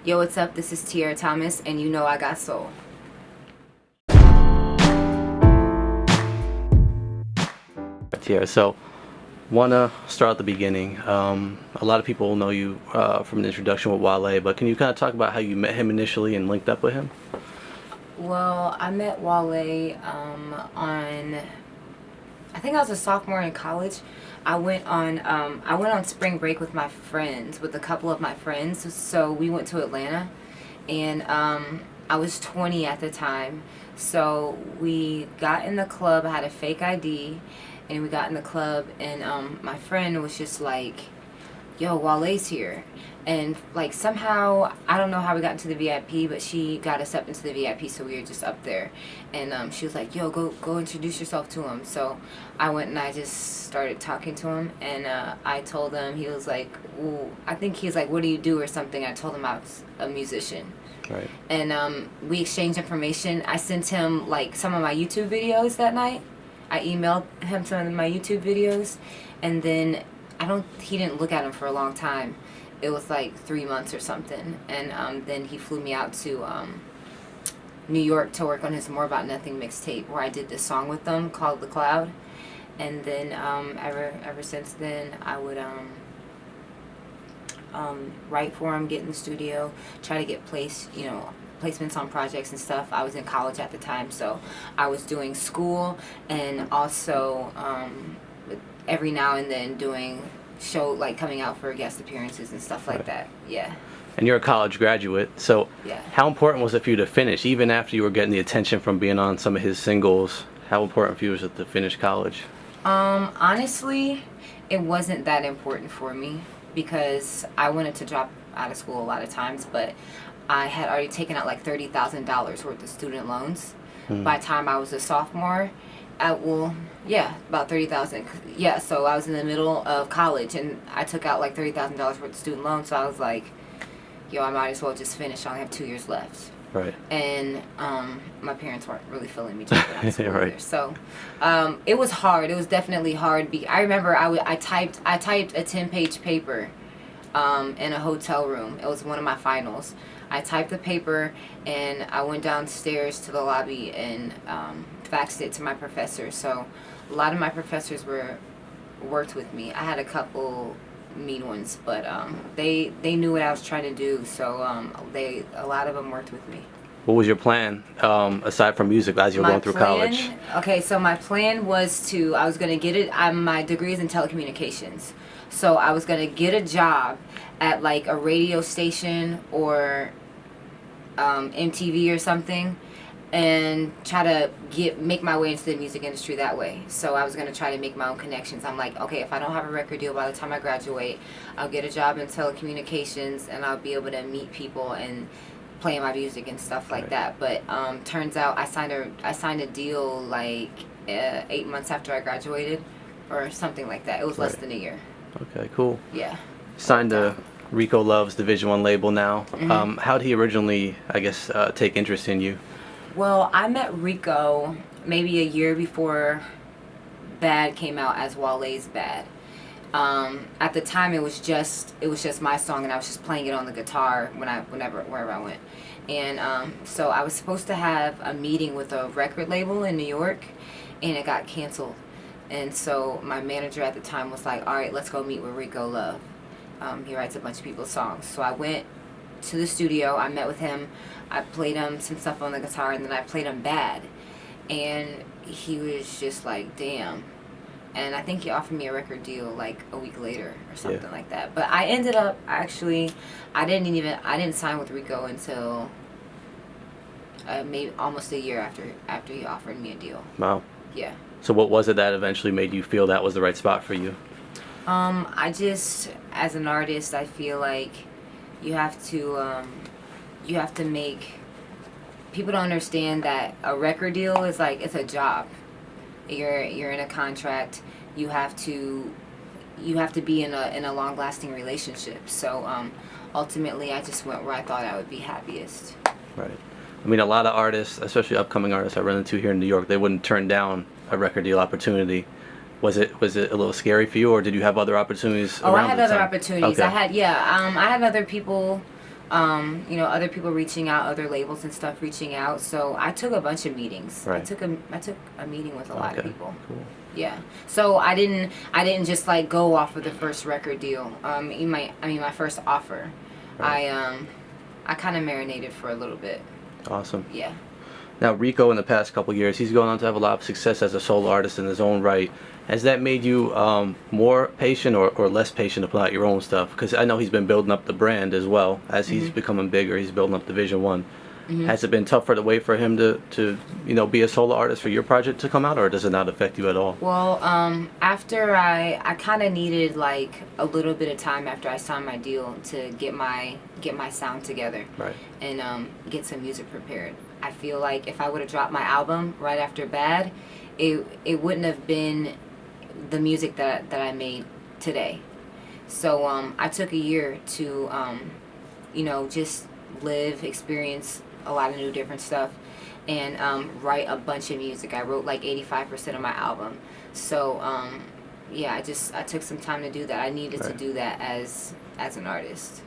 Yo, what's up? This is Tiara Thomas, and you know I got soul. Tiara, so wanna start at the beginning. A lot of people know you from the introduction with Wale, but can you kind of talk about how you met him initially and linked up with him? Well, I met Wale on, I think I was a sophomore in college. I went on spring break with my friends, with a couple of my friends. So we went to Atlanta, and I was 20 at the time. So we got in the club. I had a fake ID, and we got in the club, and my friend was just like, yo, Wale's here. And like somehow, I don't know how we got into the VIP, but she got us up into the VIP, so we were just up there. And she was like, yo, go introduce yourself to him. So I went and I just started talking to him, and I told him. He was like, ooh, I think he was like, what do you do or something. I told him I was a musician. Right. And we exchanged information. I sent him like some of my YouTube videos that night. I emailed him some of my YouTube videos, and then he didn't look at them for a long time. It was like 3 months or something, and then he flew me out to New York to work on his More About Nothing mixtape, where I did this song with them called The Cloud. And then ever since then, I would write for him, get in the studio, try to get placements on projects and stuff. I was in college at the time, so I was doing school, and also every now and then doing coming out for guest appearances and stuff like that. Yeah. And you're a college graduate, so Yeah. how important was it for you to finish, even after you were getting the attention from being on some of his singles? How important for you was it to finish college? Honestly, it wasn't that important for me because I wanted to drop out of school a lot of times, but I had already taken out like $30,000 worth of student loans. By the time I was a sophomore, about 30,000. Yeah, so I was in the middle of college, and I took out like $30,000 worth of student loans. So I was like, yo, I might as well just finish. I only have 2 years left. Right. And my parents weren't really feeling me jumping out of school Right. either. So it was hard. It was definitely hard. I remember I typed a 10-page paper in a hotel room. It was one of my finals. I typed the paper, and I went downstairs to the lobby and faxed it to my professor. So a lot of my professors worked with me. I had a couple mean ones, but they knew what I was trying to do. So a lot of them worked with me. What was your plan aside from music as you were going through college? Okay, so my plan was I was going to get it. My degree is in telecommunications. So I was going to get a job at like a radio station or MTV or something, and try to make my way into the music industry that way. So I was going to try to make my own connections. I'm like, okay, if I don't have a record deal by the time I graduate, I'll get a job in telecommunications, and I'll be able to meet people and play my music and stuff like that. But turns out I signed a deal like 8 months after I graduated or something like that. It was less than a year. Okay, cool. Yeah. Signed to Rico Love's Division I label now. Mm-hmm. How did he originally, I guess, take interest in you? Well, I met Rico maybe a year before Bad came out as Wale's Bad. At the time, it was just my song, and I was just playing it on the guitar wherever I went. And so I was supposed to have a meeting with a record label in New York, and it got canceled. And so my manager at the time was like, all right, let's go meet with Rico Love. He writes a bunch of people's songs. So I went to the studio. I met with him. I played him some stuff on the guitar, and then I played him Bad. And he was just like, damn. And I think he offered me a record deal like a week later or something like that. But I ended up I didn't sign with Rico until maybe almost a year after he offered me a deal. Wow. Yeah. So what was it that eventually made you feel that was the right spot for you? I just, as an artist, I feel like you have to make people don't understand that a record deal is like, it's a job. You're in a contract. You have to be in a long lasting relationship. So ultimately, I just went where I thought I would be happiest. Right. I mean, a lot of artists, especially upcoming artists I run into here in New York, they wouldn't turn down a record deal opportunity. Was it a little scary for you, or did you have other opportunities? Oh, I had other time? opportunities. Okay. I had other people You know, other people reaching out, other labels and stuff reaching out. So I took a bunch of meetings. Right. I took a meeting with a lot of people. Cool. Yeah. So I didn't just like go off of the first record deal. My first offer. Right. I kind of marinated for a little bit. Awesome. Yeah. Now, Rico, in the past couple years, he's gone on to have a lot of success as a solo artist in his own right. Has that made you more patient or less patient about your own stuff? Because I know he's been building up the brand as well. As he's becoming bigger, he's building up Division One. Has it been tougher to wait for him to be a solo artist for your project to come out, or does it not affect you at all? Well, after I kind of needed like a little bit of time after I signed my deal to get my sound together, Right. and get some music prepared. I feel like if I would have dropped my album right after Bad, it wouldn't have been the music that I made today. So I took a year to just live, experience a lot of new different stuff, and write a bunch of music. I wrote like 85% of my album. So I took some time to do that. I needed to do that as an artist.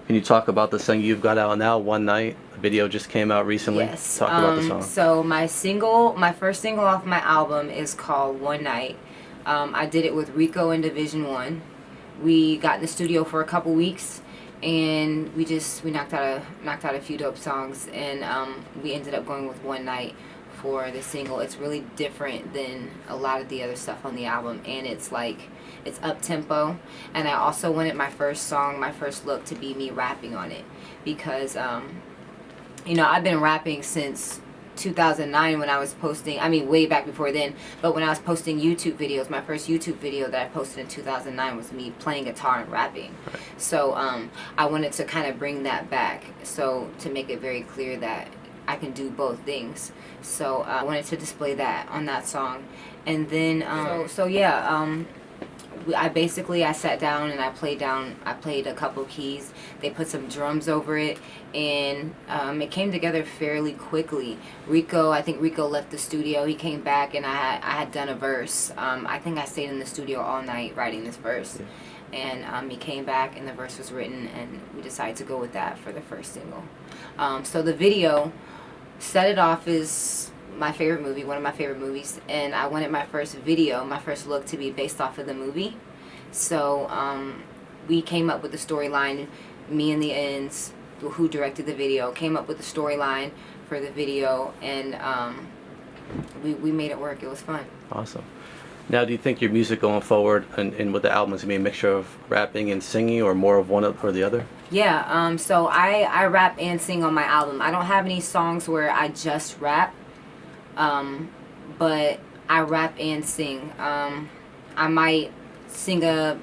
Can you talk about the song you've got out now, One Night? The video just came out recently. Yes. Talk about the song. So my first single off my album is called One Night. I did it with Rico in Division One. We got in the studio for a couple weeks, and we knocked out a few dope songs, and we ended up going with One Night for the single. It's really different than a lot of the other stuff on the album, and it's up tempo. And I also wanted my first look to be me rapping on it, because I've been rapping since 2009 when I was posting, way back before then, but when I was posting YouTube videos. My first YouTube video that I posted in 2009 was me playing guitar and rapping. Right. So I wanted to kind of bring that back, so to make it very clear that I can do both things. So I wanted to display that on that song. And then I sat down and I played a couple keys. They put some drums over it, and it came together fairly quickly. I think Rico left the studio. He came back, and I had done a verse. I think I stayed in the studio all night writing this verse. Yeah. And he came back, and the verse was written, and we decided to go with that for the first single. So the video, Set It Off, is my favorite movie, one of my favorite movies, and I wanted my first look to be based off of the movie. So we came up with the storyline. Me and the Ends, who directed the video, came up with the storyline for the video, and we made it work. It was fun. Awesome. Now, do you think your music going forward and with the album is going to be a mixture of rapping and singing, or more of one or the other? Yeah, so I rap and sing on my album. I don't have any songs where I just rap, but I rap and sing. I might sing a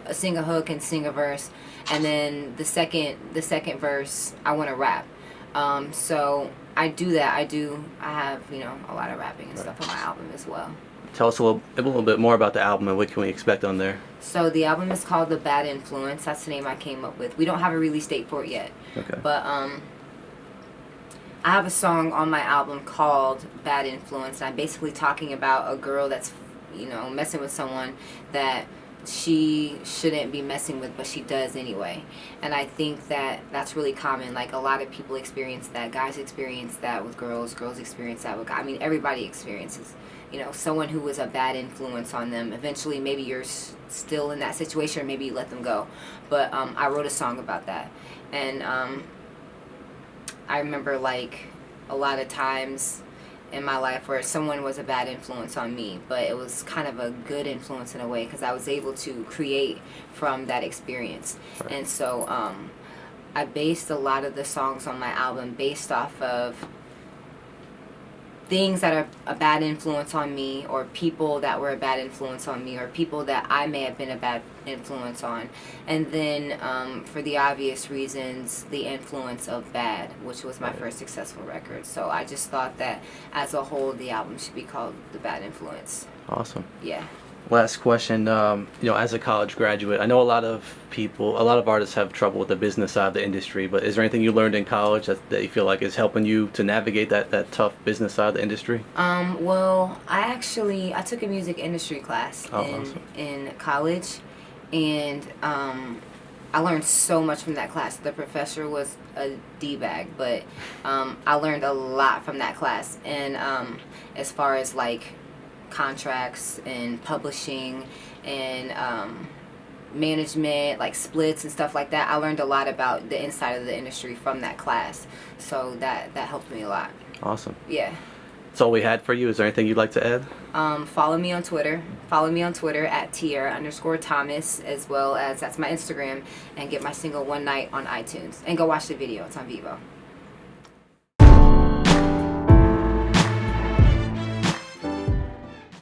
hook and sing a verse, and then the second verse I want to rap. So I do that. I have a lot of rapping and stuff on my album as well. Tell us a little bit more about the album and what can we expect on there. So the album is called The Bad Influence. That's the name I came up with. We don't have a release date for it yet. Okay. But I have a song on my album called Bad Influence, and I'm basically talking about a girl that's messing with someone that she shouldn't be messing with, but she does anyway. And I think that that's really common. Like, a lot of people experience that. Guys experience that with girls experience that with guys. Everybody experiences someone who was a bad influence on them. Eventually, maybe you're still in that situation, or maybe you let them go. But I wrote a song about that, and I remember like a lot of times in my life where someone was a bad influence on me, but it was kind of a good influence in a way, because I was able to create from that experience. Right. And so I based a lot of the songs on my album based off of things that are a bad influence on me, or people that were a bad influence on me, or people that I may have been a bad influence on. And then for the obvious reasons, the influence of Bad, which was my first successful record. So I just thought that as a whole, the album should be called The Bad Influence. Awesome. Yeah. Last question. As a college graduate, I know a lot of artists have trouble with the business side of the industry, but is there anything you learned in college that you feel like is helping you to navigate that tough business side of the industry? Well, I took a music industry class Awesome. in college, and I learned so much from that class. The professor was a D-bag, but I learned a lot from that class. And as far as like contracts and publishing and management, like splits and stuff like that, I learned a lot about the inside of the industry from that class. So that helped me a lot. Awesome. Yeah. That's all we had for you. Is there anything you'd like to add? Follow me on Twitter. Follow me on Twitter at Tiara_Thomas, as well as that's my Instagram. And get my single One Night on iTunes. And go watch the video. It's on Vivo.